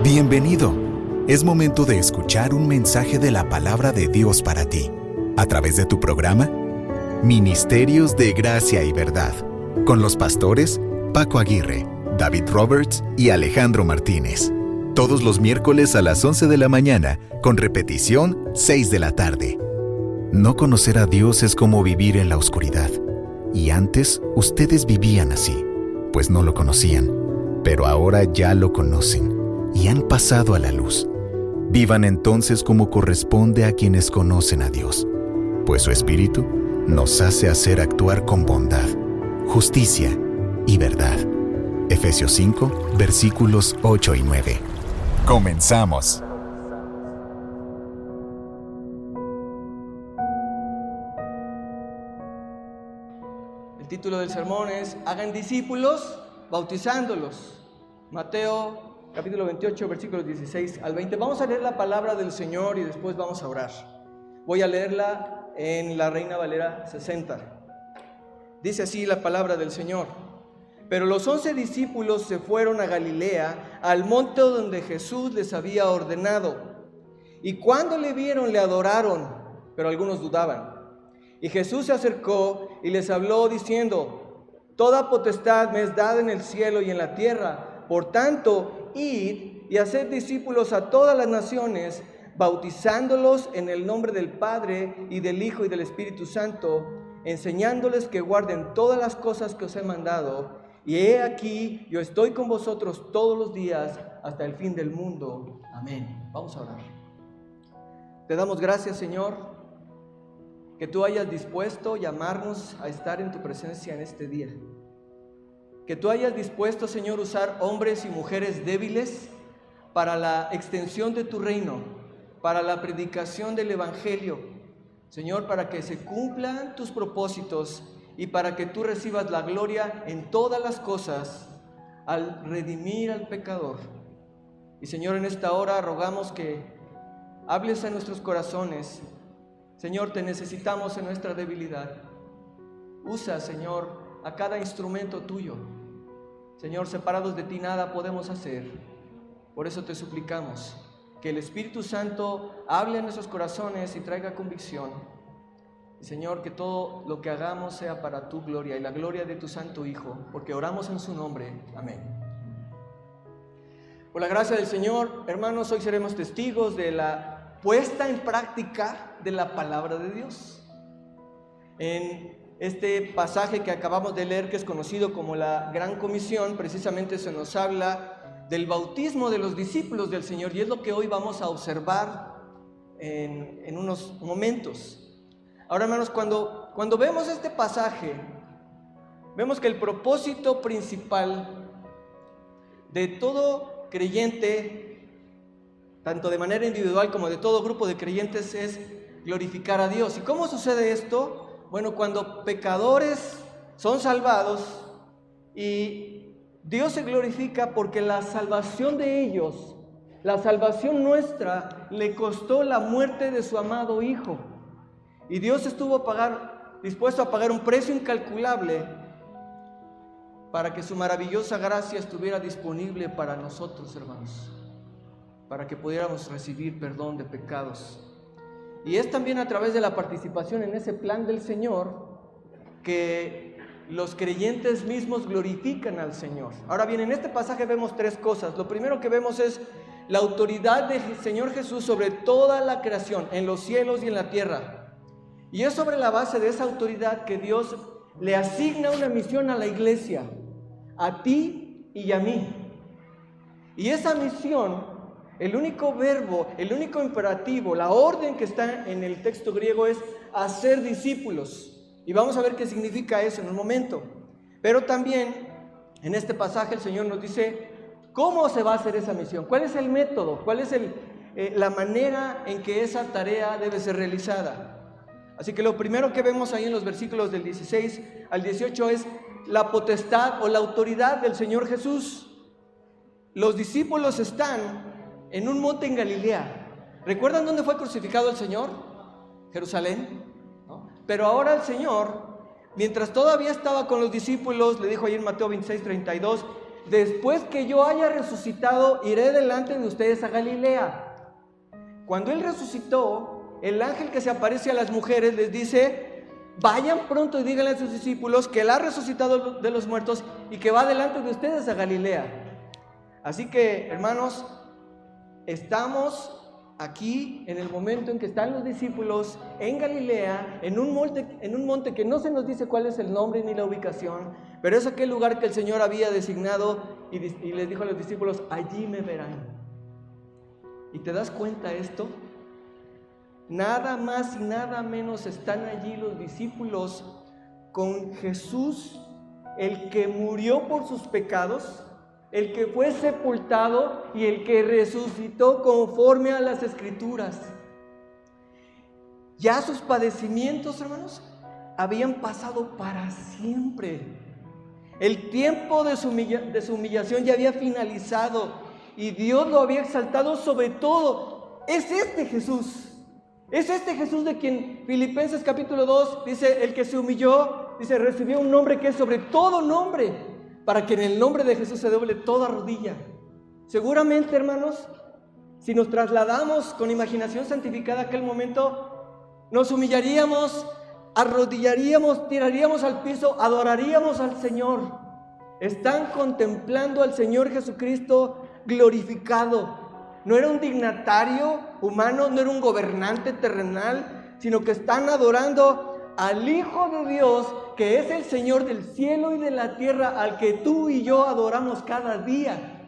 Bienvenido. Es momento de escuchar un mensaje de la palabra de Dios para ti, a través de tu programa Ministerios de Gracia y Verdad, con los pastores Paco Aguirre, David Roberts y Alejandro Martínez. Todos los miércoles a las 11 de la mañana, con repetición 6 de la tarde. No conocer a Dios es como vivir en la oscuridad. Y antes ustedes vivían así, pues no lo conocían, pero ahora ya lo conocen y han pasado a la luz. Vivan entonces como corresponde a quienes conocen a Dios, pues su Espíritu nos hace hacer actuar con bondad, justicia y verdad. Efesios 5, versículos 8 y 9. ¡Comenzamos! El título del sermón es Hagan discípulos bautizándolos. Mateo capítulo 28, versículos 16 al 20. Vamos a leer la palabra del Señor y después vamos a orar. Voy a leerla en la Reina Valera 60. Dice así la palabra del Señor. Pero los 11 discípulos se fueron a Galilea, al monte donde Jesús les había ordenado. Y cuando le vieron, le adoraron, pero algunos dudaban. Y Jesús se acercó y les habló diciendo: Toda potestad me es dada en el cielo y en la tierra. Por tanto, id y haced discípulos a todas las naciones, bautizándolos en el nombre del Padre y del Hijo y del Espíritu Santo, enseñándoles que guarden todas las cosas que os he mandado. Y he aquí, yo estoy con vosotros todos los días hasta el fin del mundo. Amén. Vamos a orar. Te damos gracias, Señor, que tú hayas dispuesto llamarnos a estar en tu presencia en este día. Que tú hayas dispuesto, Señor, usar hombres y mujeres débiles para la extensión de tu reino, para la predicación del Evangelio, Señor, para que se cumplan tus propósitos y para que tú recibas la gloria en todas las cosas al redimir al pecador. Y, Señor, en esta hora rogamos que hables a nuestros corazones. Señor, te necesitamos en nuestra debilidad. Usa, Señor, a cada instrumento tuyo. Señor, separados de ti nada podemos hacer. Por eso te suplicamos que el Espíritu Santo hable a nuestros corazones y traiga convicción. Y, Señor, que todo lo que hagamos sea para tu gloria y la gloria de tu Santo Hijo, porque oramos en su nombre. Amén. Por la gracia del Señor, hermanos, hoy seremos testigos de la puesta en práctica de la palabra de Dios. En este pasaje que acabamos de leer, que es conocido como la Gran Comisión, precisamente se nos habla del bautismo de los discípulos del Señor, y es lo que hoy vamos a observar en unos momentos. Ahora, hermanos, cuando vemos este pasaje, vemos que el propósito principal de todo creyente, tanto de manera individual como de todo grupo de creyentes, es glorificar a Dios. ¿Y cómo sucede esto? Bueno, cuando pecadores son salvados y Dios se glorifica porque la salvación de ellos, la salvación nuestra, le costó la muerte de su amado Hijo. Y Dios estuvo dispuesto a pagar un precio incalculable para que su maravillosa gracia estuviera disponible para nosotros, hermanos, para que pudiéramos recibir perdón de pecados. Y es también a través de la participación en ese plan del Señor que los creyentes mismos glorifican al Señor. Ahora bien, en este pasaje vemos tres cosas. Lo primero que vemos es la autoridad del Señor Jesús sobre toda la creación, en los cielos y en la tierra. Y es sobre la base de esa autoridad que Dios le asigna una misión a la iglesia, a ti y a mí. Y esa misión, el único verbo, el único imperativo, la orden que está en el texto griego es hacer discípulos. Y vamos a ver qué significa eso en un momento. Pero también en este pasaje el Señor nos dice cómo se va a hacer esa misión, cuál es el método, cuál es la manera en que esa tarea debe ser realizada. Así que lo primero que vemos ahí en los versículos del 16 al 18 es la potestad o la autoridad del Señor Jesús. Los discípulos están en un monte en Galilea. ¿Recuerdan dónde fue crucificado el Señor? Jerusalén, ¿no? Pero ahora el Señor, mientras todavía estaba con los discípulos, le dijo ahí en Mateo 26, 32, después que yo haya resucitado, iré delante de ustedes a Galilea. Cuando Él resucitó, el ángel que se aparece a las mujeres les dice: vayan pronto y díganle a sus discípulos que Él ha resucitado de los muertos y que va delante de ustedes a Galilea. Así que, hermanos, estamos aquí en el momento en que están los discípulos en Galilea, en un monte que no se nos dice cuál es el nombre ni la ubicación, pero es aquel lugar que el Señor había designado y les dijo a los discípulos: allí me verán. ¿Y te das cuenta esto? Nada más y nada menos están allí los discípulos con Jesús, el que murió por sus pecados, el que fue sepultado y el que resucitó conforme a las Escrituras. Ya sus padecimientos, hermanos, habían pasado para siempre. El tiempo de su humillación ya había finalizado y Dios lo había exaltado sobre todo. Es este Jesús. Es este Jesús de quien Filipenses capítulo 2 dice: el que se humilló, dice, recibió un nombre que es sobre todo nombre, para que en el nombre de Jesús se doble toda rodilla. Seguramente, hermanos, si nos trasladamos con imaginación santificada a aquel momento, nos humillaríamos, arrodillaríamos, tiraríamos al piso, adoraríamos al Señor. Están contemplando al Señor Jesucristo glorificado. No era un dignatario humano, no era un gobernante terrenal, sino que están adorando al Hijo de Dios, que es el Señor del cielo y de la tierra, al que tú y yo adoramos cada día.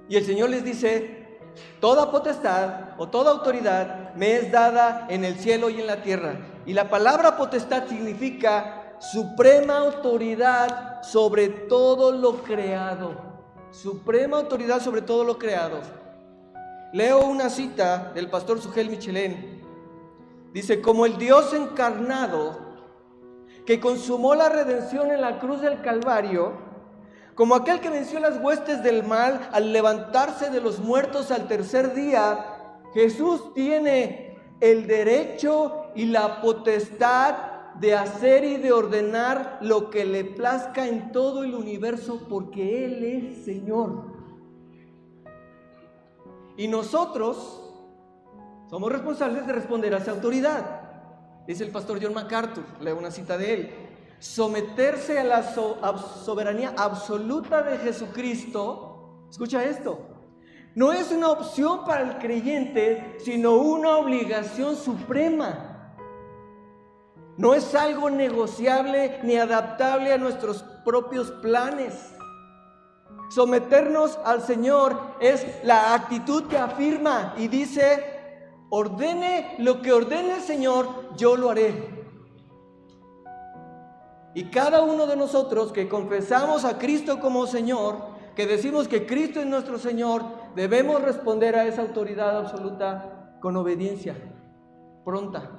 Y el Señor les dice: toda potestad o toda autoridad me es dada en el cielo y en la tierra. Y la palabra potestad significa suprema autoridad sobre todo lo creado. Suprema autoridad sobre todo lo creado. Leo una cita del pastor Sugel Michelén. Dice: como el Dios encarnado que consumó la redención en la cruz del Calvario, como aquel que venció las huestes del mal al levantarse de los muertos al tercer día, Jesús tiene el derecho y la potestad de hacer y de ordenar lo que le plazca en todo el universo, porque Él es Señor. Y nosotros somos responsables de responder a esa autoridad. Dice el pastor John MacArthur, leo una cita de él: someterse a la soberanía absoluta de Jesucristo, escucha esto, no es una opción para el creyente, sino una obligación suprema. No es algo negociable ni adaptable a nuestros propios planes. Someternos al Señor es la actitud que afirma y dice: ordene lo que ordene el Señor, yo lo haré. Y cada uno de nosotros que confesamos a Cristo como Señor, que decimos que Cristo es nuestro Señor, debemos responder a esa autoridad absoluta con obediencia pronta.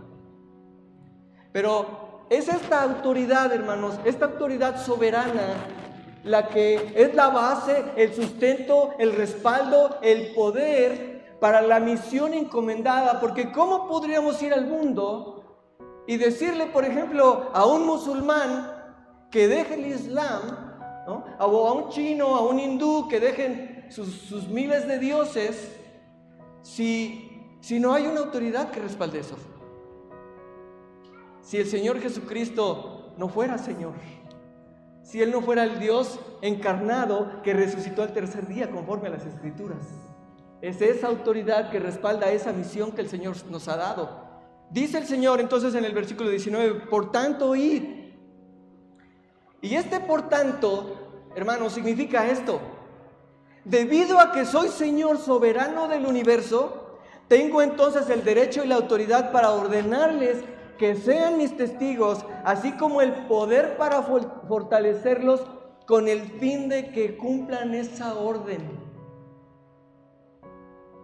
Pero es esta autoridad, hermanos, esta autoridad soberana, la que es la base, el sustento, el respaldo, el poder para la misión encomendada. Porque ¿cómo podríamos ir al mundo y decirle, por ejemplo, a un musulmán que deje el Islam, ¿no?, o a un chino, a un hindú que dejen sus miles de dioses, si no hay una autoridad que respalde eso? Si el Señor Jesucristo no fuera Señor, si Él no fuera el Dios encarnado que resucitó al tercer día conforme a las Escrituras. Es esa autoridad que respalda esa misión que el Señor nos ha dado. Dice el Señor entonces en el versículo 19: por tanto, id. Y este por tanto, hermanos, significa esto: debido a que soy Señor soberano del universo, tengo entonces el derecho y la autoridad para ordenarles que sean mis testigos, así como el poder para fortalecerlos con el fin de que cumplan esa orden.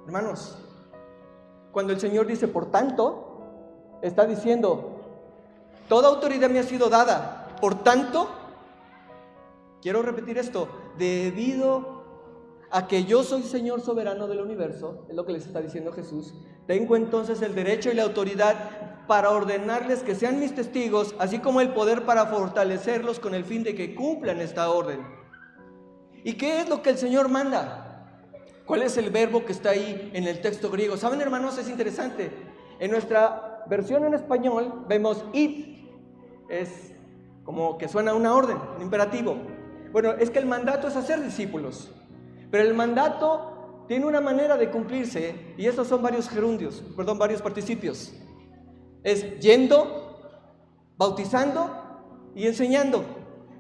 Hermanos, cuando el Señor dice por tanto, está diciendo: toda autoridad me ha sido dada. Por tanto, quiero repetir esto: debido a que yo soy Señor soberano del universo, es lo que les está diciendo Jesús, tengo entonces el derecho y la autoridad para ordenarles que sean mis testigos, así como el poder para fortalecerlos con el fin de que cumplan esta orden. ¿Y qué es lo que el Señor manda? ¿Cuál es el verbo que está ahí en el texto griego? ¿Saben, hermanos? Es interesante. En nuestra versión en español vemos id. Es como que suena una orden, un imperativo. Bueno, es que el mandato es hacer discípulos. Pero el mandato tiene una manera de cumplirse, y estos son varios participios. Es yendo, bautizando y enseñando.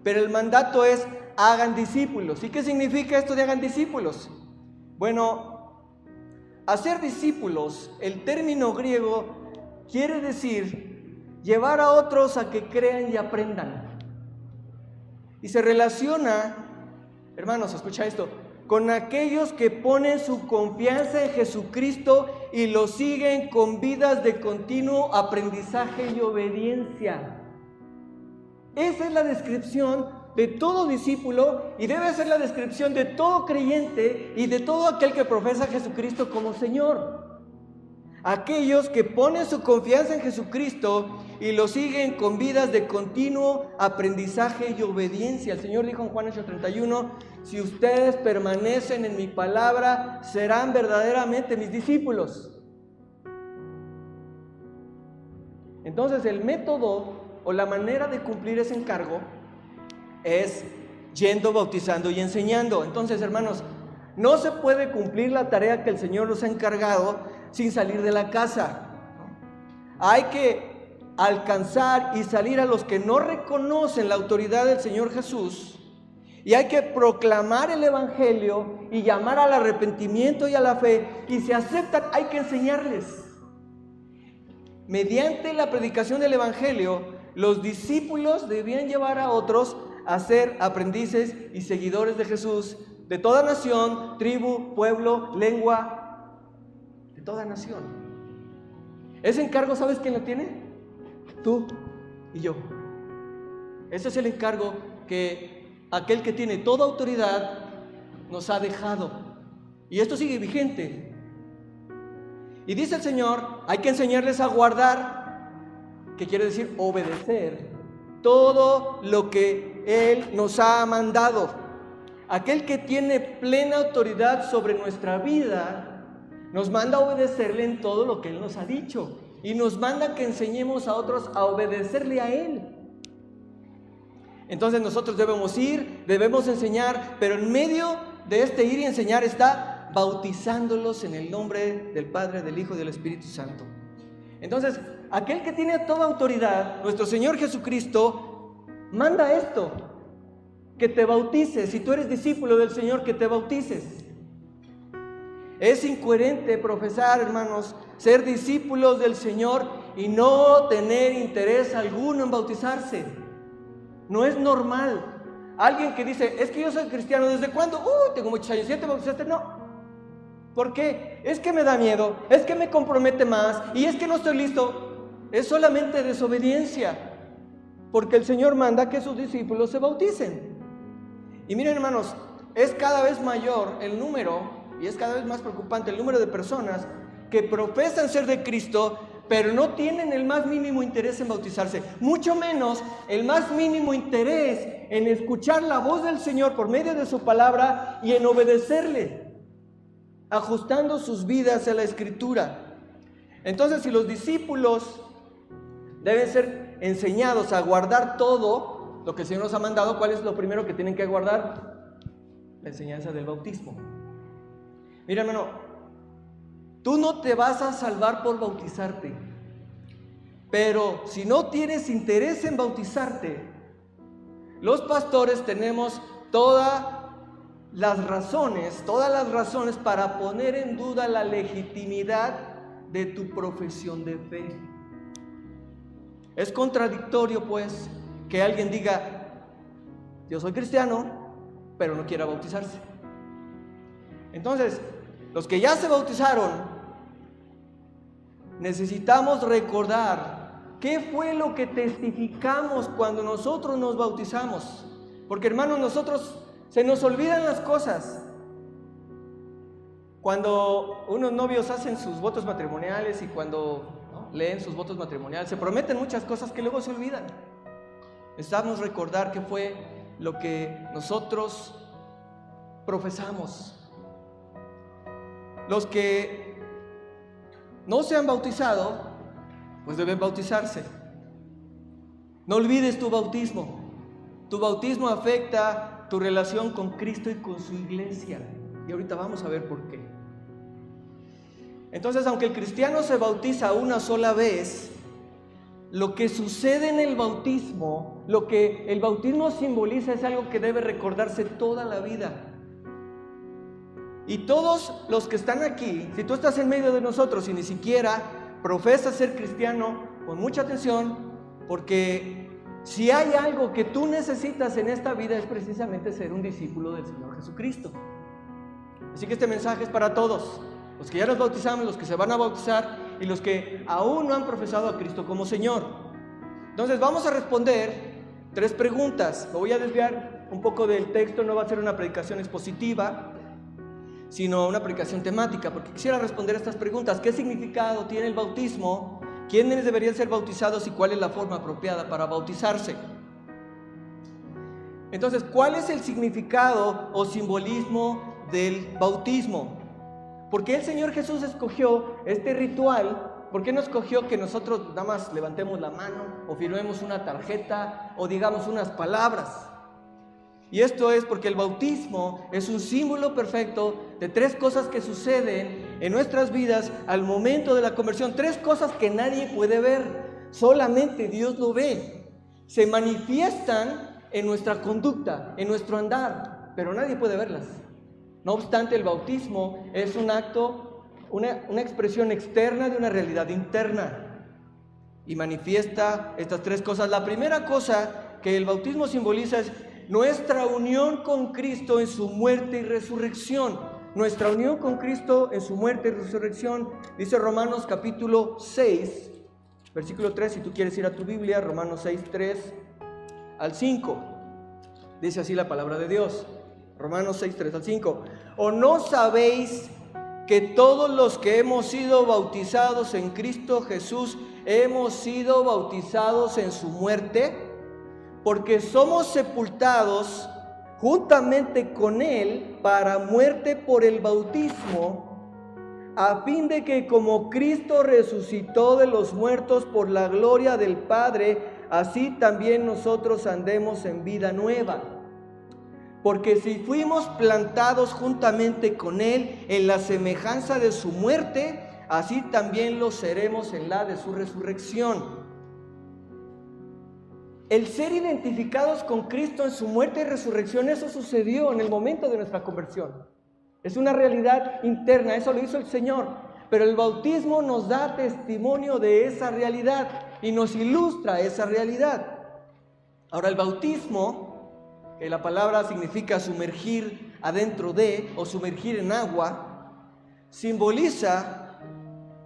Pero el mandato es hagan discípulos. ¿Y qué significa esto de hagan discípulos? Bueno, hacer discípulos, el término griego quiere decir llevar a otros a que crean y aprendan. Y se relaciona, hermanos, escucha esto, con aquellos que ponen su confianza en Jesucristo y lo siguen con vidas de continuo aprendizaje y obediencia. Esa es la descripción de todo discípulo y debe ser la descripción de todo creyente y de todo aquel que profesa a Jesucristo como Señor. Aquellos que ponen su confianza en Jesucristo y lo siguen con vidas de continuo aprendizaje y obediencia. El Señor dijo en Juan 8:31, si ustedes permanecen en mi palabra, serán verdaderamente mis discípulos. Entonces el método o la manera de cumplir ese encargo es yendo, bautizando y enseñando. Entonces, hermanos, no se puede cumplir la tarea que el Señor nos ha encargado sin salir de la casa. Hay que alcanzar y salir a los que no reconocen la autoridad del Señor Jesús, y hay que proclamar el Evangelio y llamar al arrepentimiento y a la fe, y si aceptan hay que enseñarles. Mediante la predicación del Evangelio, los discípulos debían llevar a otros a ser aprendices y seguidores de Jesús, de toda nación, tribu, pueblo, lengua, de toda nación. Ese encargo, ¿sabes quién lo tiene? Tú y yo. Ese es el encargo que aquel que tiene toda autoridad nos ha dejado. Y esto sigue vigente. Y dice el Señor, hay que enseñarles a guardar, que quiere decir obedecer, todo lo que Él nos ha mandado. Aquel que tiene plena autoridad sobre nuestra vida nos manda a obedecerle en todo lo que Él nos ha dicho, y nos manda que enseñemos a otros a obedecerle a Él. Entonces nosotros debemos ir, debemos enseñar, pero en medio de este ir y enseñar está bautizándolos en el nombre del Padre, del Hijo y del Espíritu Santo. Entonces, aquel que tiene toda autoridad, nuestro Señor Jesucristo, manda esto, que te bautices. Si tú eres discípulo del Señor, que te bautices. Es incoherente profesar, hermanos, ser discípulos del Señor y no tener interés alguno en bautizarse. No es normal. Alguien que dice, es que yo soy cristiano, ¿desde cuándo? Tengo muchos años. ¿Ya te bautizaste? No. ¿Por qué? Es que me da miedo, es que me compromete más y es que no estoy listo. Es solamente desobediencia, porque el Señor manda que sus discípulos se bauticen. Y miren, hermanos, es cada vez mayor el número, y es cada vez más preocupante el número de personas que profesan ser de Cristo, pero no tienen el más mínimo interés en bautizarse, mucho menos el más mínimo interés en escuchar la voz del Señor por medio de su palabra y en obedecerle, ajustando sus vidas a la Escritura. Entonces, si los discípulos deben ser enseñados a guardar todo lo que el Señor nos ha mandado, ¿cuál es lo primero que tienen que guardar? La enseñanza del bautismo. Mira, hermano, tú no te vas a salvar por bautizarte, pero si no tienes interés en bautizarte, los pastores tenemos todas las razones para poner en duda la legitimidad de tu profesión de fe. Es contradictorio, pues, que alguien diga, yo soy cristiano, pero no quiera bautizarse. Entonces, los que ya se bautizaron, necesitamos recordar qué fue lo que testificamos cuando nosotros nos bautizamos. Porque, hermanos, nosotros se nos olvidan las cosas. Cuando unos novios hacen sus votos matrimoniales y cuando leen sus votos matrimoniales, se prometen muchas cosas que luego se olvidan. Necesitamos recordar qué fue lo que nosotros profesamos. Los que no se han bautizado, pues deben bautizarse. No olvides tu bautismo. Tu bautismo afecta tu relación con Cristo y con su iglesia. Y ahorita vamos a ver por qué. Entonces, aunque el cristiano se bautiza una sola vez, lo que sucede en el bautismo, lo que el bautismo simboliza, es algo que debe recordarse toda la vida. Y todos los que están aquí, si tú estás en medio de nosotros y ni siquiera profesas ser cristiano, pon mucha atención, porque si hay algo que tú necesitas en esta vida es precisamente ser un discípulo del Señor Jesucristo. Así que este mensaje es para todos, los que ya nos bautizamos, los que se van a bautizar y los que aún no han profesado a Cristo como Señor. Entonces vamos a responder 3 preguntas. Me voy a desviar un poco del texto, no va a ser una predicación expositiva, sino una predicación temática, porque quisiera responder estas preguntas. ¿Qué significado tiene el bautismo? ¿Quiénes deberían ser bautizados y cuál es la forma apropiada para bautizarse? Entonces, ¿cuál es el significado o simbolismo del bautismo? ¿Por qué el Señor Jesús escogió este ritual? ¿Por qué no escogió que nosotros nada más levantemos la mano o firmemos una tarjeta o digamos unas palabras? Y esto es porque el bautismo es un símbolo perfecto de 3 cosas que suceden en nuestras vidas al momento de la conversión. 3 cosas que nadie puede ver, solamente Dios lo ve. Se manifiestan en nuestra conducta, en nuestro andar, pero nadie puede verlas. No obstante, el bautismo es un acto, una expresión externa de una realidad interna y manifiesta estas 3 cosas. La primera cosa que el bautismo simboliza es nuestra unión con Cristo en su muerte y resurrección. Nuestra unión con Cristo en su muerte y resurrección. Dice Romanos capítulo 6, versículo 3, si tú quieres ir a tu Biblia, Romanos 6, 3 al 5. Dice así la palabra de Dios. Romanos 6, 3 al 5. ¿O no sabéis que todos los que hemos sido bautizados en Cristo Jesús hemos sido bautizados en su muerte? Porque somos sepultados juntamente con Él para muerte por el bautismo, a fin de que como Cristo resucitó de los muertos por la gloria del Padre, así también nosotros andemos en vida nueva. Porque si fuimos plantados juntamente con Él en la semejanza de su muerte, así también lo seremos en la de su resurrección. El ser identificados con Cristo en su muerte y resurrección, eso sucedió en el momento de nuestra conversión. Es una realidad interna, eso lo hizo el Señor. Pero el bautismo nos da testimonio de esa realidad y nos ilustra esa realidad. Ahora, el bautismo, que la palabra significa sumergir adentro de o sumergir en agua, simboliza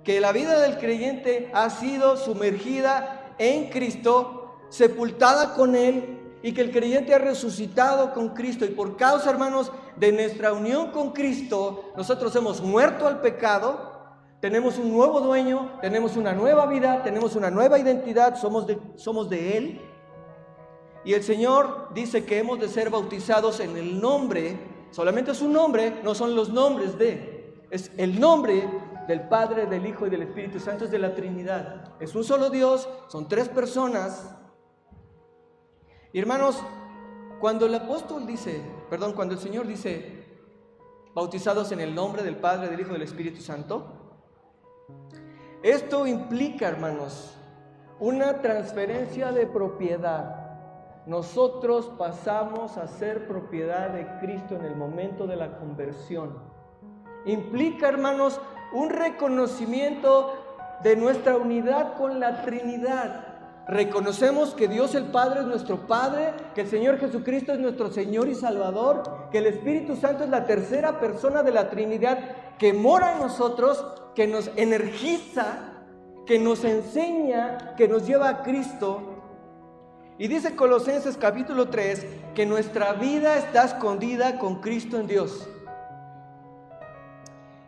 que la vida del creyente ha sido sumergida en Cristo, sepultada con Él, y que el creyente ha resucitado con Cristo. Y por causa, hermanos, de nuestra unión con Cristo, nosotros hemos muerto al pecado, tenemos un nuevo dueño, tenemos una nueva vida, tenemos una nueva identidad, somos de Él. Y el Señor dice que hemos de ser bautizados en el nombre, solamente es un nombre, no son los nombres es el nombre del Padre, del Hijo y del Espíritu Santo, es de la Trinidad. Es un solo Dios, son 3 personas. Y hermanos, cuando el Señor dice bautizados en el nombre del Padre, del Hijo y del Espíritu Santo, esto implica, hermanos, una transferencia de propiedad. Nosotros pasamos a ser propiedad de Cristo en el momento de la conversión. Implica, hermanos, un reconocimiento de nuestra unidad con la Trinidad. Reconocemos que Dios el Padre es nuestro Padre, que el Señor Jesucristo es nuestro Señor y Salvador, que el Espíritu Santo es la tercera persona de la Trinidad que mora en nosotros, que nos energiza, que nos enseña, que nos lleva a Cristo. Y dice Colosenses capítulo 3 que nuestra vida está escondida con Cristo en Dios.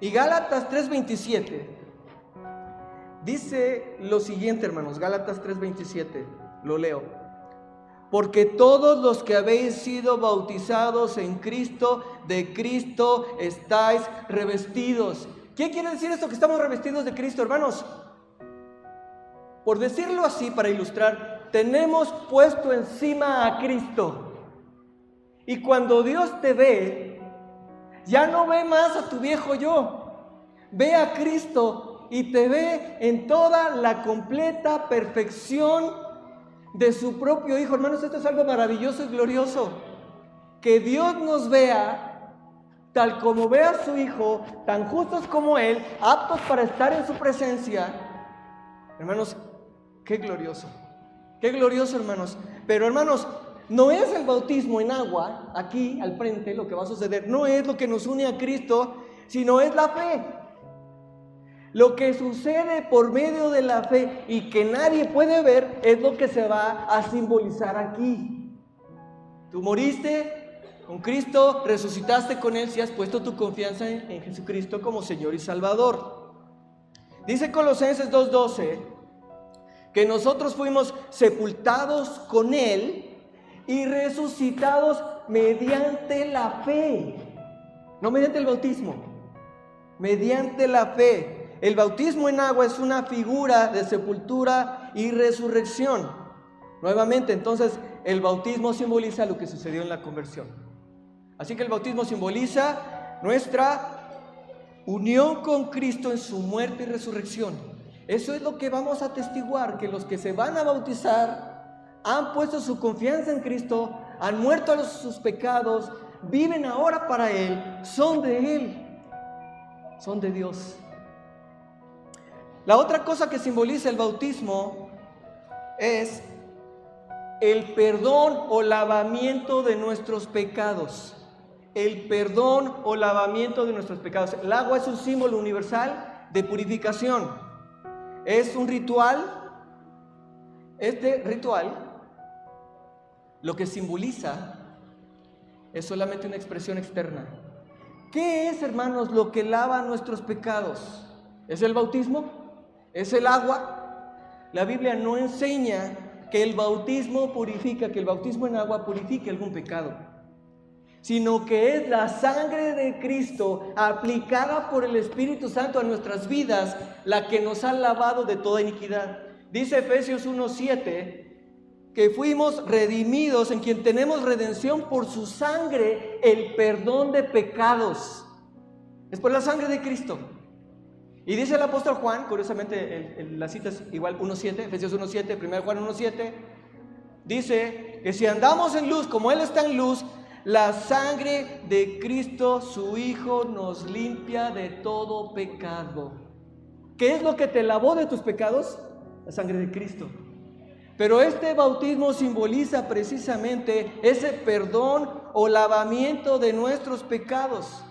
Y Gálatas 3:27 dice lo siguiente, hermanos. Gálatas 3:27, lo leo. porque todos los que habéis sido bautizados en Cristo, de Cristo estáis revestidos. ¿Qué quiere decir esto que estamos revestidos de Cristo, hermanos? Por decirlo así, para ilustrar, tenemos puesto encima a Cristo. Y cuando Dios te ve, ya no ve más a tu viejo yo, ve a Cristo y te ve en toda la completa perfección de su propio Hijo. Hermanos, esto es algo maravilloso y glorioso, que Dios nos vea tal como ve a su Hijo, tan justos como Él, aptos para estar en su presencia. Hermanos, qué glorioso, hermanos. Pero hermanos, no es el bautismo en agua, aquí al frente lo que va a suceder, no es lo que nos une a Cristo, sino es la fe. Lo que sucede por medio de la fe y que nadie puede ver es lo que se va a simbolizar aquí. Tú moriste con Cristo, resucitaste con Él si has puesto tu confianza en Jesucristo como Señor y Salvador. Dice Colosenses 2:12 que nosotros fuimos sepultados con Él y resucitados mediante la fe, no mediante el bautismo, mediante la fe. El bautismo en agua es una figura de sepultura y resurrección. Nuevamente, entonces, el bautismo simboliza lo que sucedió en la conversión. Así que el bautismo simboliza nuestra unión con Cristo en su muerte y resurrección. Eso es lo que vamos a atestiguar, que los que se van a bautizar han puesto su confianza en Cristo, han muerto a sus pecados, viven ahora para Él, son de Él, son de Dios. La otra cosa que simboliza el bautismo es el perdón o lavamiento de nuestros pecados. El perdón o lavamiento de nuestros pecados. El agua es un símbolo universal de purificación. Es un ritual. Este ritual, lo que simboliza es solamente una expresión externa. ¿Qué es, hermanos, lo que lava nuestros pecados? ¿Es el bautismo? ¿Es el agua? La Biblia no enseña que el bautismo purifica, que el bautismo en agua purifique algún pecado, sino que es la sangre de Cristo aplicada por el Espíritu Santo a nuestras vidas la que nos ha lavado de toda iniquidad. Dice Efesios 1:7 que fuimos redimidos, en quien tenemos redención por su sangre, el perdón de pecados. Es por la sangre de Cristo. Y dice el apóstol Juan, curiosamente la cita es igual 1:7, Efesios 1:7, 1 Juan 1:7, dice que si andamos en luz como Él está en luz, la sangre de Cristo, su Hijo, nos limpia de todo pecado. ¿Qué es lo que te lavó de tus pecados? La sangre de Cristo. Pero este bautismo simboliza precisamente ese perdón o lavamiento de nuestros pecados.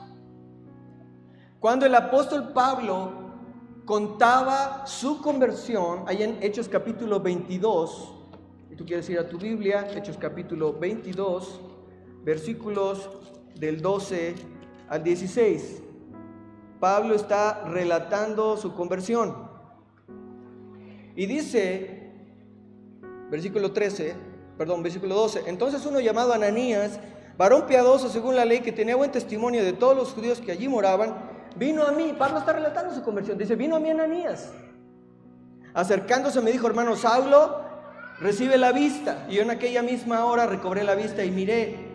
Cuando el apóstol Pablo contaba su conversión, ahí en Hechos capítulo 22, si tú quieres ir a tu Biblia, Hechos capítulo 22, versículos del 12 al 16. Pablo está relatando su conversión. Y dice, versículo 12, entonces uno llamado Ananías, varón piadoso según la ley, que tenía buen testimonio de todos los judíos que allí moraban, vino a mí. Pablo está relatando su conversión. Dice, vino a mí Ananías. Acercándose me dijo, hermano Saulo, recibe la vista. Y yo en aquella misma hora recobré la vista y miré.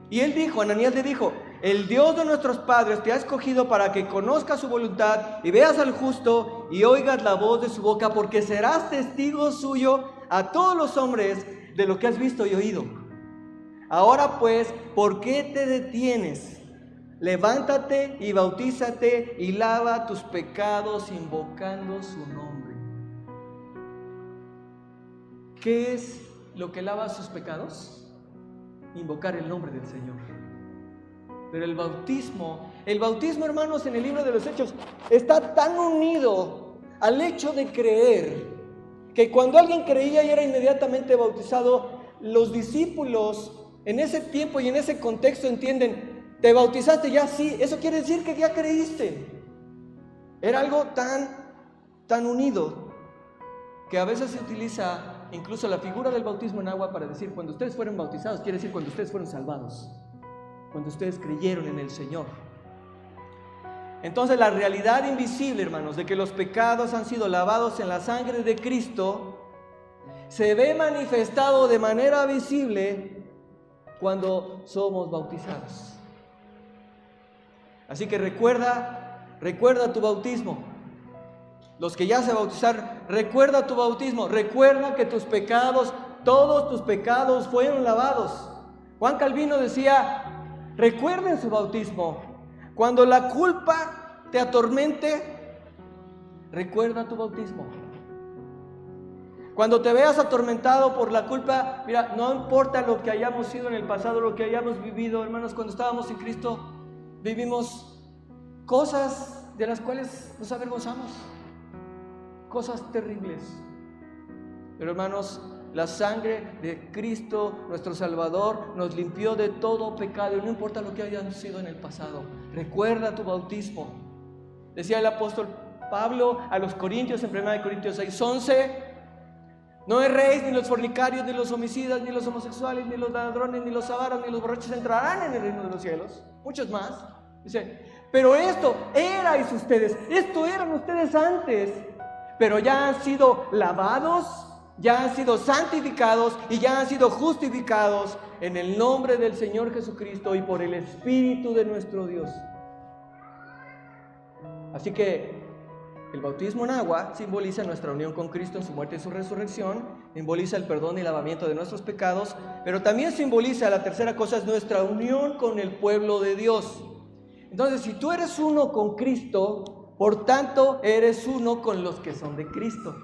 Y él dijo, Ananías le dijo, el Dios de nuestros padres te ha escogido para que conozcas su voluntad y veas al justo y oigas la voz de su boca, porque serás testigo suyo a todos los hombres de lo que has visto y oído. Ahora pues, ¿por qué te detienes? Levántate y bautízate y lava tus pecados invocando su nombre. ¿Qué es lo que lava sus pecados? Invocar el nombre del Señor. Pero el bautismo, hermanos, en el libro de los Hechos está tan unido al hecho de creer, que cuando alguien creía y era inmediatamente bautizado, los discípulos en ese tiempo y en ese contexto entienden, te bautizaste ya, sí, eso quiere decir que ya creíste. Era algo tan unido que a veces se utiliza incluso la figura del bautismo en agua para decir cuando ustedes fueron bautizados, quiere decir cuando ustedes fueron salvados, cuando ustedes creyeron en el Señor. Entonces la realidad invisible, hermanos, de que los pecados han sido lavados en la sangre de Cristo, se ve manifestado de manera visible cuando somos bautizados. Así que recuerda tu bautismo. Los que ya se bautizaron, recuerda tu bautismo. Recuerda que tus pecados, todos tus pecados fueron lavados. Juan Calvino decía, recuerden su bautismo. Cuando la culpa te atormente, recuerda tu bautismo. Cuando te veas atormentado por la culpa, mira, no importa lo que hayamos sido en el pasado, lo que hayamos vivido, hermanos, cuando estábamos en Cristo, vivimos cosas de las cuales nos avergonzamos, cosas terribles. Pero hermanos, la sangre de Cristo, nuestro Salvador, nos limpió de todo pecado, y no importa lo que hayamos sido en el pasado. Recuerda tu bautismo. Decía el apóstol Pablo a los Corintios en 1 Corintios 6:11, no erréis, ni los fornicarios, ni los homicidas, ni los homosexuales, ni los ladrones, ni los avaros, ni los borrachos entrarán en el reino de los cielos. Muchos más. Dice, pero esto eran ustedes antes, pero ya han sido lavados, ya han sido santificados y ya han sido justificados en el nombre del Señor Jesucristo y por el Espíritu de nuestro Dios. Así que el bautismo en agua simboliza nuestra unión con Cristo en su muerte y su resurrección, simboliza el perdón y lavamiento de nuestros pecados, pero también simboliza, la tercera cosa, es nuestra unión con el pueblo de Dios. Entonces, si tú eres uno con Cristo, por tanto, eres uno con los que son de Cristo.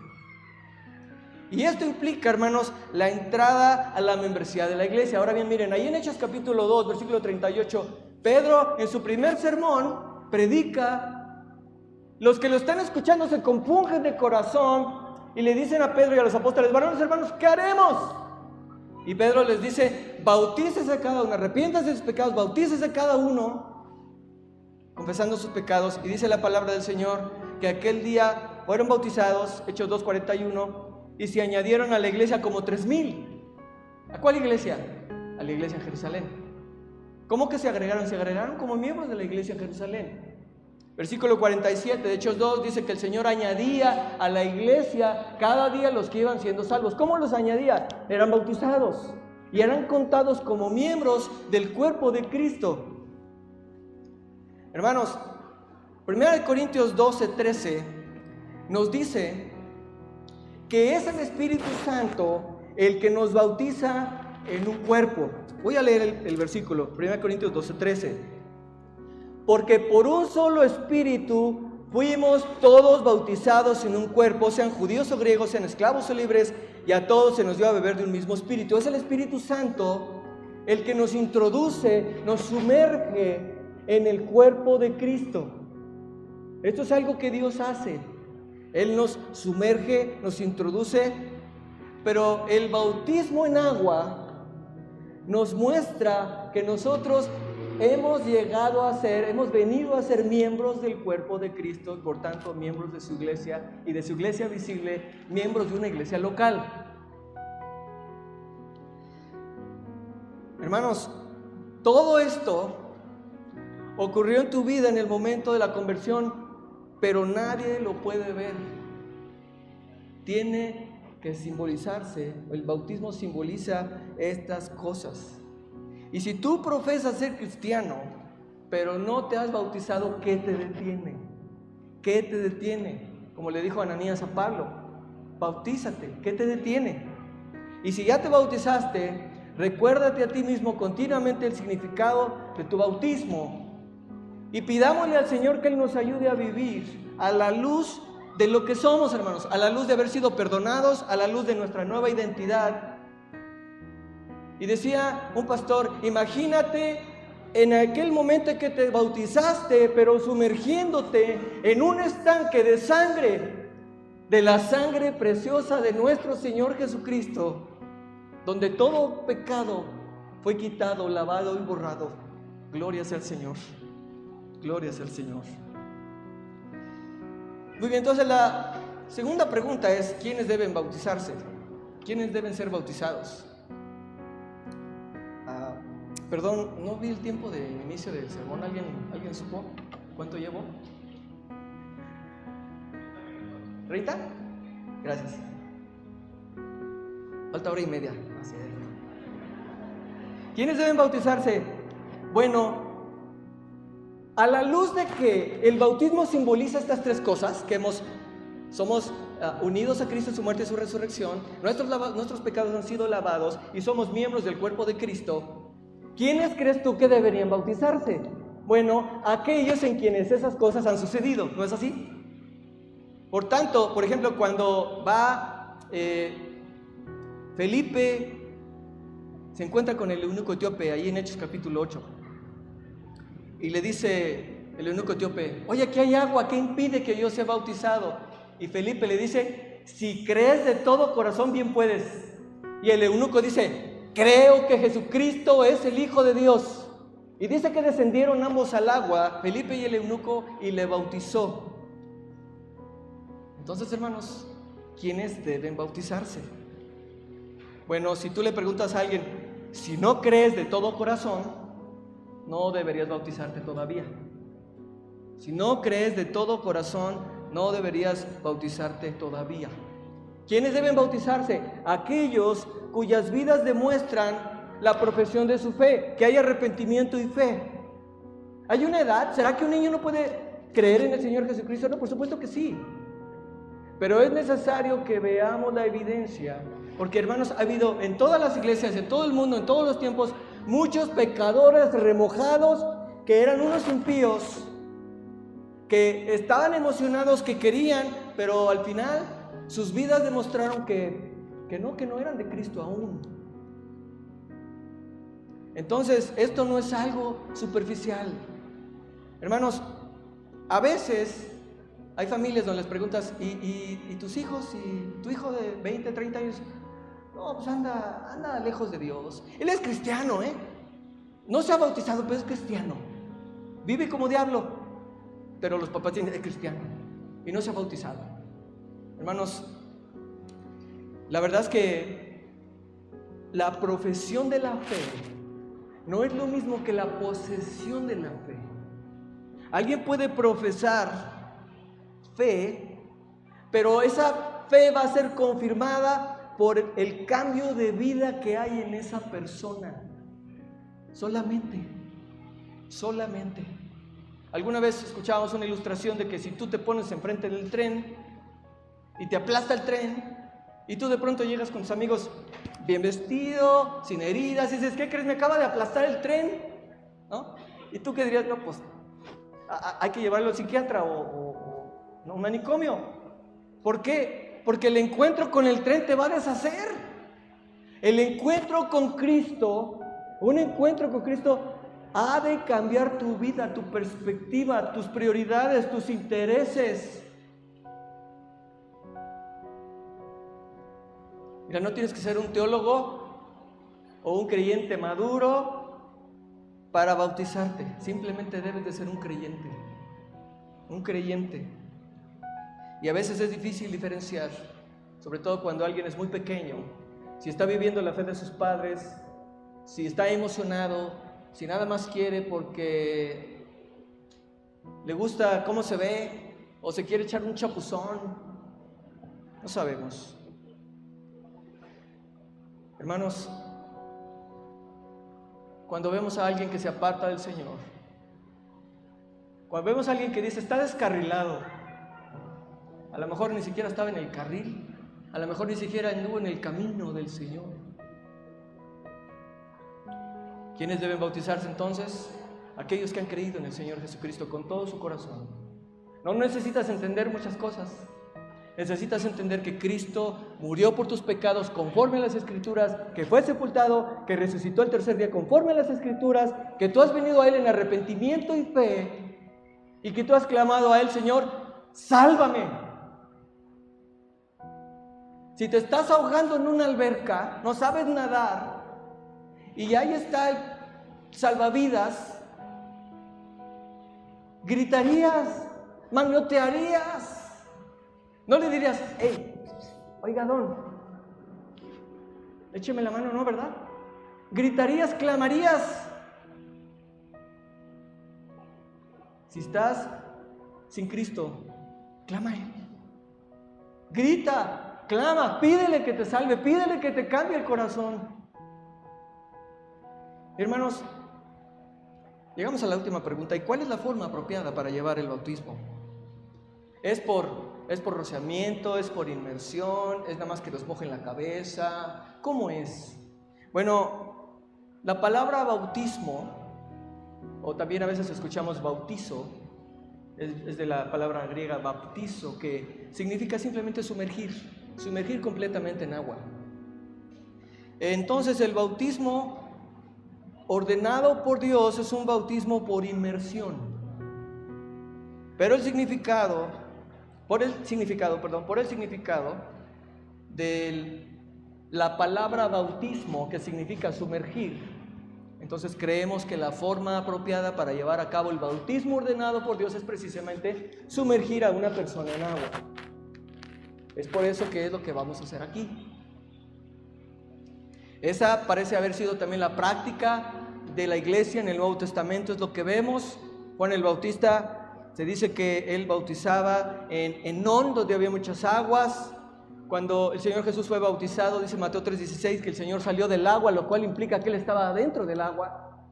Y esto implica, hermanos, la entrada a la membresía de la iglesia. Ahora bien, miren, ahí en Hechos capítulo 2, versículo 38, Pedro en su primer sermón predica. Los que lo están escuchando se compungen de corazón y le dicen a Pedro y a los apóstoles, varones hermanos, ¿qué haremos? Y Pedro les dice, bautícese cada uno, arrepiéntase de sus pecados, bautícese cada uno, confesando sus pecados. Y dice la palabra del Señor que aquel día fueron bautizados, Hechos 2:41, y se añadieron a la iglesia como 3,000. ¿A cuál iglesia? A la iglesia en Jerusalén. ¿Cómo que se agregaron? Se agregaron como miembros de la iglesia en Jerusalén. Versículo 47 de Hechos 2 dice que el Señor añadía a la iglesia cada día los que iban siendo salvos. ¿Cómo los añadía? Eran bautizados y eran contados como miembros del cuerpo de Cristo. Hermanos, 1 Corintios 12:13 nos dice que es el Espíritu Santo el que nos bautiza en un cuerpo. Voy a leer el versículo, 1 Corintios 12:13. Porque por un solo Espíritu fuimos todos bautizados en un cuerpo, sean judíos o griegos, sean esclavos o libres, y a todos se nos dio a beber de un mismo Espíritu. Es el Espíritu Santo el que nos introduce, nos sumerge en el cuerpo de Cristo. Esto es algo que Dios hace. Él nos sumerge, nos introduce, pero el bautismo en agua nos muestra que nosotros hemos venido a ser miembros del cuerpo de Cristo, por tanto miembros de su iglesia y de su iglesia visible, miembros de una iglesia local. Hermanos, todo esto ocurrió en tu vida en el momento de la conversión, pero nadie lo puede ver. Tiene que simbolizarse, el bautismo simboliza estas cosas. Y si tú profesas ser cristiano, pero no te has bautizado, ¿qué te detiene? ¿Qué te detiene? Como le dijo Ananías a Pablo, bautízate, ¿qué te detiene? Y si ya te bautizaste, recuérdate a ti mismo continuamente el significado de tu bautismo y pidámosle al Señor que Él nos ayude a vivir a la luz de lo que somos, hermanos, a la luz de haber sido perdonados, a la luz de nuestra nueva identidad. Y decía un pastor, imagínate en aquel momento en que te bautizaste, pero sumergiéndote en un estanque de sangre, de la sangre preciosa de nuestro Señor Jesucristo, donde todo pecado fue quitado, lavado y borrado. Gloria sea al Señor. Gloria sea al Señor. Muy bien, entonces la segunda pregunta es, ¿quiénes deben bautizarse? ¿Quiénes deben ser bautizados? Perdón, no vi el tiempo de inicio del sermón. ¿Alguien supo cuánto llevo? ¿30? Gracias. Falta hora y media. Así es. ¿Quiénes deben bautizarse? Bueno, a la luz de que el bautismo simboliza estas tres cosas, que somos unidos a Cristo en su muerte y su resurrección, nuestros pecados han sido lavados y somos miembros del cuerpo de Cristo. ¿Quiénes crees tú que deberían bautizarse? Bueno, aquellos en quienes esas cosas han sucedido, ¿no es así? Por tanto, por ejemplo, cuando va Felipe, se encuentra con el eunuco etíope, ahí en Hechos capítulo 8, y le dice el eunuco etíope: oye, aquí hay agua, ¿qué impide que yo sea bautizado? Y Felipe le dice: si crees de todo corazón, bien puedes. Y el eunuco dice: creo que Jesucristo es el Hijo de Dios. Y dice que descendieron ambos al agua, Felipe y el eunuco, y le bautizó. Entonces, hermanos, ¿quiénes deben bautizarse? Bueno, si tú le preguntas a alguien, si no crees de todo corazón, no deberías bautizarte todavía. Si no crees de todo corazón, no deberías bautizarte todavía. ¿Quiénes deben bautizarse? Aquellos cuyas vidas demuestran la profesión de su fe, que hay arrepentimiento y fe. ¿Hay una edad? ¿Será que un niño no puede creer en el Señor Jesucristo? No, por supuesto que sí. Pero es necesario que veamos la evidencia, porque, hermanos, ha habido en todas las iglesias, en todo el mundo, en todos los tiempos, muchos pecadores remojados que eran unos impíos, que estaban emocionados, que querían, pero al final sus vidas demostraron que no eran de Cristo aún. Entonces, esto no es algo superficial. Hermanos, a veces hay familias donde les preguntas: ¿y tus hijos? ¿Y tu hijo de 20, 30 años? No, pues anda lejos de Dios. Él es cristiano, no se ha bautizado, pero es cristiano. Vive como diablo, pero los papás tienen: es cristiano y no se ha bautizado. Hermanos, la verdad es que la profesión de la fe no es lo mismo que la posesión de la fe. Alguien puede profesar fe, pero esa fe va a ser confirmada por el cambio de vida que hay en esa persona. Solamente. Alguna vez escuchábamos una ilustración de que si tú te pones enfrente del tren y te aplasta el tren, y tú de pronto llegas con tus amigos bien vestido, sin heridas, y dices: ¿qué crees? Me acaba de aplastar el tren, ¿no? Y tú qué dirías: no, pues hay que llevarlo al psiquiatra o un manicomio. ¿Por qué? Porque el encuentro con el tren te va a deshacer. El encuentro con Cristo, un encuentro con Cristo ha de cambiar tu vida, tu perspectiva, tus prioridades, tus intereses. Mira, no tienes que ser un teólogo o un creyente maduro para bautizarte. Simplemente debes de ser un creyente. Un creyente. Y a veces es difícil diferenciar, sobre todo cuando alguien es muy pequeño, si está viviendo la fe de sus padres, si está emocionado, si nada más quiere porque le gusta cómo se ve o se quiere echar un chapuzón. No sabemos. Hermanos, cuando vemos a alguien que se aparta del Señor, cuando vemos a alguien que dice: está descarrilado, a lo mejor ni siquiera estaba en el carril, a lo mejor ni siquiera anduvo en el camino del Señor. ¿Quiénes deben bautizarse entonces? Aquellos que han creído en el Señor Jesucristo con todo su corazón. No necesitas entender muchas cosas. Necesitas entender que Cristo murió por tus pecados conforme a las Escrituras, que fue sepultado, que resucitó el tercer día conforme a las Escrituras, que tú has venido a Él en arrepentimiento y fe, y que tú has clamado a Él: Señor, sálvame. Si te estás ahogando en una alberca, no sabes nadar, y ahí está el salvavidas, gritarías, manotearías. No le dirías: hey, oiga, don, Écheme la mano, ¿no, verdad? Gritarías, clamarías. Si estás sin Cristo, clama a Él. Grita, clama, pídele que te salve, pídele que te cambie el corazón. Hermanos, llegamos a la última pregunta. ¿Y cuál es la forma apropiada para llevar el bautismo? ¿Es por rociamiento? ¿Es por inmersión? ¿Es nada más que los mojen la cabeza? ¿Cómo es? Bueno, la palabra bautismo, o también a veces escuchamos bautizo, es de la palabra griega baptizo, que significa simplemente sumergir completamente en agua. Entonces el bautismo ordenado por Dios es un bautismo por inmersión. Pero por el significado de la palabra bautismo, que significa sumergir, entonces creemos que la forma apropiada para llevar a cabo el bautismo ordenado por Dios es precisamente sumergir a una persona en agua. Es por eso que es lo que vamos a hacer aquí. Esa parece haber sido también la práctica de la iglesia en el Nuevo Testamento, es lo que vemos. Juan el Bautista, se dice que él bautizaba en Enón, donde había muchas aguas. Cuando el Señor Jesús fue bautizado, dice Mateo 3:16, que el Señor salió del agua, lo cual implica que Él estaba dentro del agua.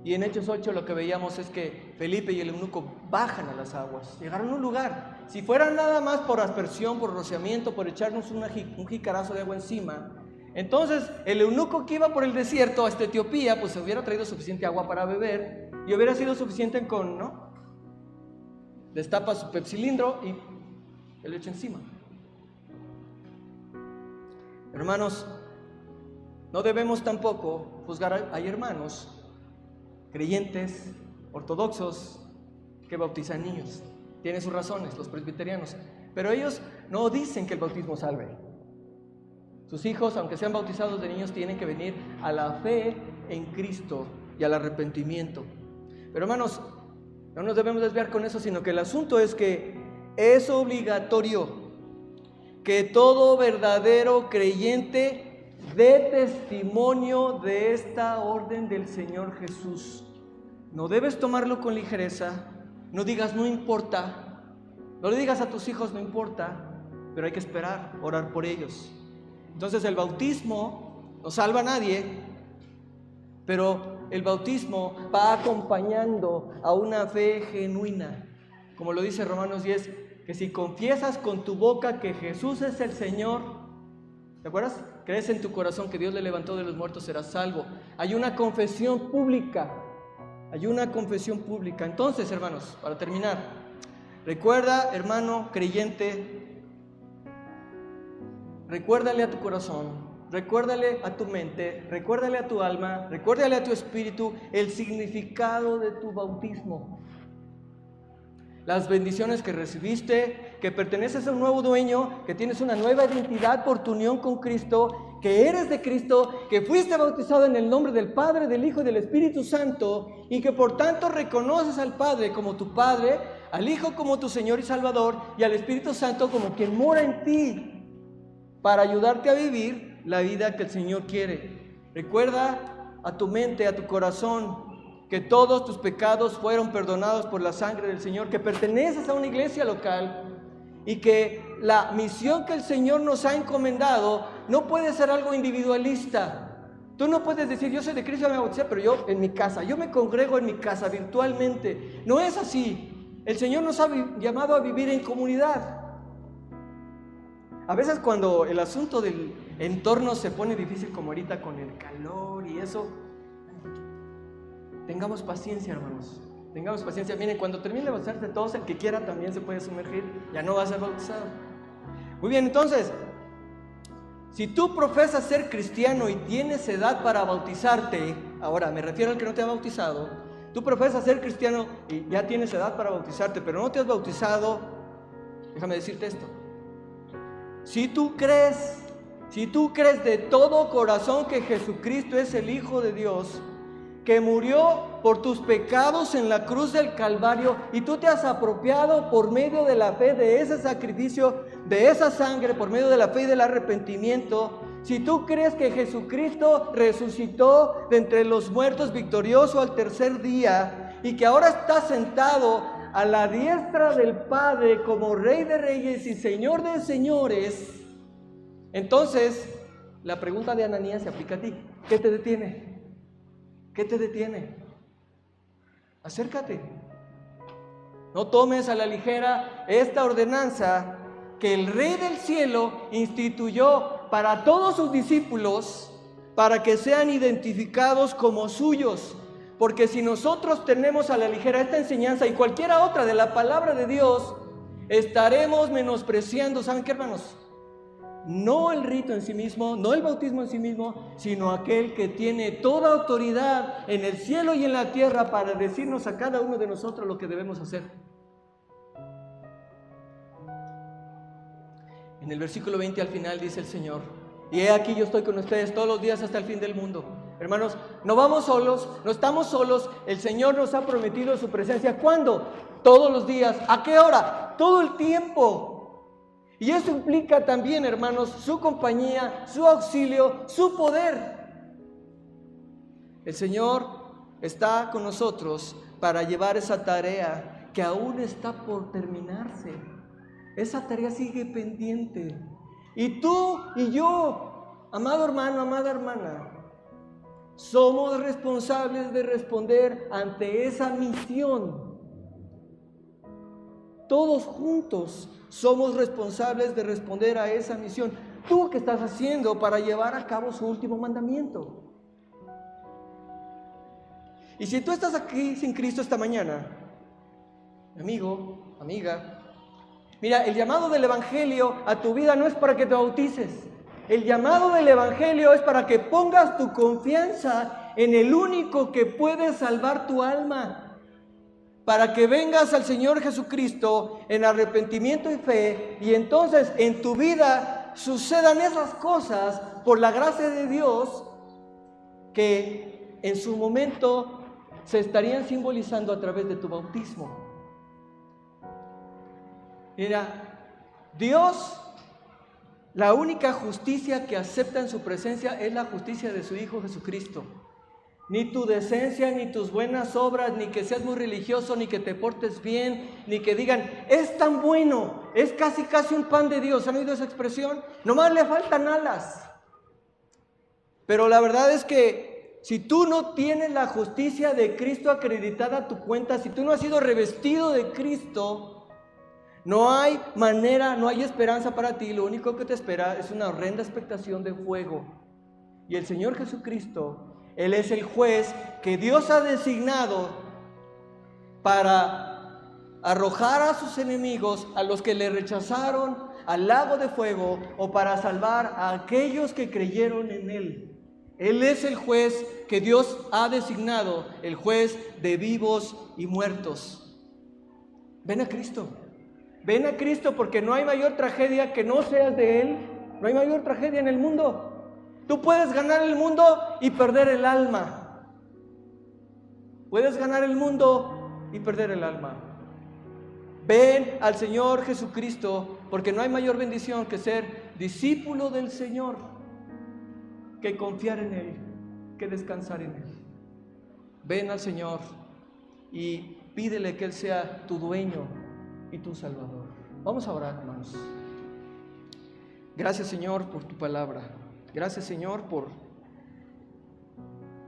Y en Hechos 8 lo que veíamos es que Felipe y el eunuco bajan a las aguas, llegaron a un lugar. Si fueran nada más por aspersión, por rociamiento, por echarnos un jicarazo de agua encima, entonces el eunuco que iba por el desierto hasta Etiopía, pues se hubiera traído suficiente agua para beber y hubiera sido suficiente con, ¿no? Destapa su pepsilindro y le echa encima. Hermanos, no debemos tampoco juzgar. Hay hermanos creyentes, ortodoxos, que bautizan niños. Tienen sus razones, los presbiterianos, pero ellos no dicen que el bautismo salve. Sus hijos, aunque sean bautizados de niños, tienen que venir a la fe en Cristo y al arrepentimiento. Pero hermanos, no nos debemos desviar con eso, sino que el asunto es que es obligatorio que todo verdadero creyente dé testimonio de esta orden del Señor Jesús. No debes tomarlo con ligereza. No digas no importa. No le digas a tus hijos no importa, pero hay que esperar, orar por ellos. Entonces el bautismo no salva a nadie, pero el bautismo va acompañando a una fe genuina. Como lo dice Romanos 10, que si confiesas con tu boca que Jesús es el Señor, ¿te acuerdas? Crees en tu corazón que Dios le levantó de los muertos, serás salvo. Hay una confesión pública. Entonces, hermanos, para terminar, recuerda, hermano creyente, recuérdale a tu corazón, recuérdale a tu mente, recuérdale a tu alma, recuérdale a tu espíritu el significado de tu bautismo. Las bendiciones que recibiste, que perteneces a un nuevo dueño, que tienes una nueva identidad por tu unión con Cristo, que eres de Cristo, que fuiste bautizado en el nombre del Padre, del Hijo y del Espíritu Santo, y que por tanto reconoces al Padre como tu Padre, al Hijo como tu Señor y Salvador, y al Espíritu Santo como quien mora en ti, para ayudarte a vivir la vida que el Señor quiere. Recuerda a tu mente, a tu corazón, que todos tus pecados fueron perdonados por la sangre del Señor, que perteneces a una iglesia local y que la misión que el Señor nos ha encomendado no puede ser algo individualista. Tú no puedes decir, yo soy de Cristo, me bauticé, pero yo en mi casa, yo me congrego en mi casa virtualmente. No es así. El Señor nos ha llamado a vivir en comunidad. A veces cuando el asunto del entorno se pone difícil, como ahorita con el calor y eso, tengamos paciencia, hermanos. Tengamos paciencia. Miren, cuando termine de bautizarse todos, el que quiera también se puede sumergir. Ya no va a ser bautizado. Muy bien, entonces, si tú profesas ser cristiano y tienes edad para bautizarte, ahora me refiero al que no te ha bautizado, tú profesas ser cristiano y ya tienes edad para bautizarte, pero no te has bautizado, déjame decirte esto. Si tú crees de todo corazón que Jesucristo es el Hijo de Dios, que murió por tus pecados en la cruz del Calvario, y tú te has apropiado por medio de la fe de ese sacrificio, de esa sangre, por medio de la fe y del arrepentimiento, si tú crees que Jesucristo resucitó de entre los muertos victorioso al tercer día y que ahora está sentado a la diestra del Padre como Rey de Reyes y Señor de Señores, entonces la pregunta de Ananías se aplica a ti. ¿Qué te detiene? ¿Qué te detiene? Acércate. No tomes a la ligera esta ordenanza que el Rey del Cielo instituyó para todos sus discípulos, para que sean identificados como suyos. Porque si nosotros tenemos a la ligera esta enseñanza y cualquiera otra de la palabra de Dios, estaremos menospreciando, ¿saben qué, hermanos? No el rito en sí mismo, no el bautismo en sí mismo, sino aquel que tiene toda autoridad en el cielo y en la tierra para decirnos a cada uno de nosotros lo que debemos hacer. En el versículo 20 al final dice el Señor: y he aquí yo estoy con ustedes todos los días hasta el fin del mundo. Hermanos, no vamos solos, no estamos solos. El Señor nos ha prometido su presencia. ¿Cuándo? Todos los días. ¿A qué hora? Todo el tiempo. Y eso implica también, hermanos, su compañía, su auxilio, su poder. El Señor está con nosotros para llevar esa tarea que aún está por terminarse. Esa tarea sigue pendiente. Y tú y yo, amado hermano, amada hermana, somos responsables de responder ante esa misión. Todos juntos somos responsables de responder a esa misión. ¿Tú qué estás haciendo para llevar a cabo su último mandamiento? Y si tú estás aquí sin Cristo esta mañana, amigo, amiga, mira, el llamado del Evangelio a tu vida no es para que te bautices. El llamado del Evangelio es para que pongas tu confianza en el único que puede salvar tu alma. Para que vengas al Señor Jesucristo en arrepentimiento y fe, y entonces en tu vida sucedan esas cosas por la gracia de Dios que en su momento se estarían simbolizando a través de tu bautismo. Mira, Dios, la única justicia que acepta en su presencia es la justicia de su Hijo Jesucristo. Ni tu decencia, ni tus buenas obras, ni que seas muy religioso, ni que te portes bien, ni que digan, es tan bueno, es casi un pan de Dios. ¿Han oído esa expresión? Nomás le faltan alas. Pero la verdad es que si tú no tienes la justicia de Cristo acreditada a tu cuenta, si tú no has sido revestido de Cristo, no hay manera, no hay esperanza para ti. Lo único que te espera es una horrenda expectación de fuego. Y el Señor Jesucristo, Él es el juez que Dios ha designado para arrojar a sus enemigos, a los que le rechazaron, al lago de fuego, o para salvar a aquellos que creyeron en Él. Él es el juez que Dios ha designado, el juez de vivos y muertos. Ven a Cristo. Ven a Cristo, porque no hay mayor tragedia que no seas de Él. No hay mayor tragedia en el mundo. Tú puedes ganar el mundo y perder el alma. Puedes ganar el mundo y perder el alma. Ven al Señor Jesucristo, porque no hay mayor bendición que ser discípulo del Señor, que confiar en Él, que descansar en Él. Ven al Señor y pídele que Él sea tu dueño y tu Salvador. Vamos a orar, hermanos. Gracias, Señor, por tu palabra. Gracias, Señor, por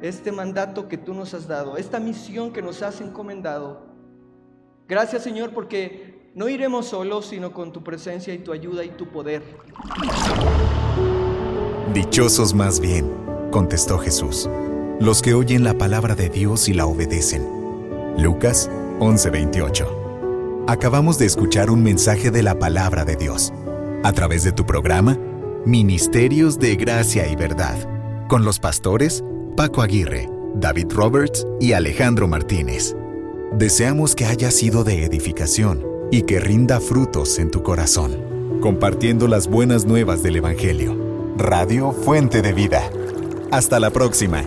este mandato que tú nos has dado, esta misión que nos has encomendado. Gracias, Señor, porque no iremos solos, sino con tu presencia y tu ayuda y tu poder. Dichosos más bien, contestó Jesús, los que oyen la palabra de Dios y la obedecen. Lucas 11:28. Acabamos de escuchar un mensaje de la palabra de Dios a través de tu programa Ministerios de Gracia y Verdad, con los pastores Paco Aguirre, David Roberts y Alejandro Martínez. Deseamos que haya sido de edificación y que rinda frutos en tu corazón, compartiendo las buenas nuevas del Evangelio. Radio Fuente de Vida. Hasta la próxima.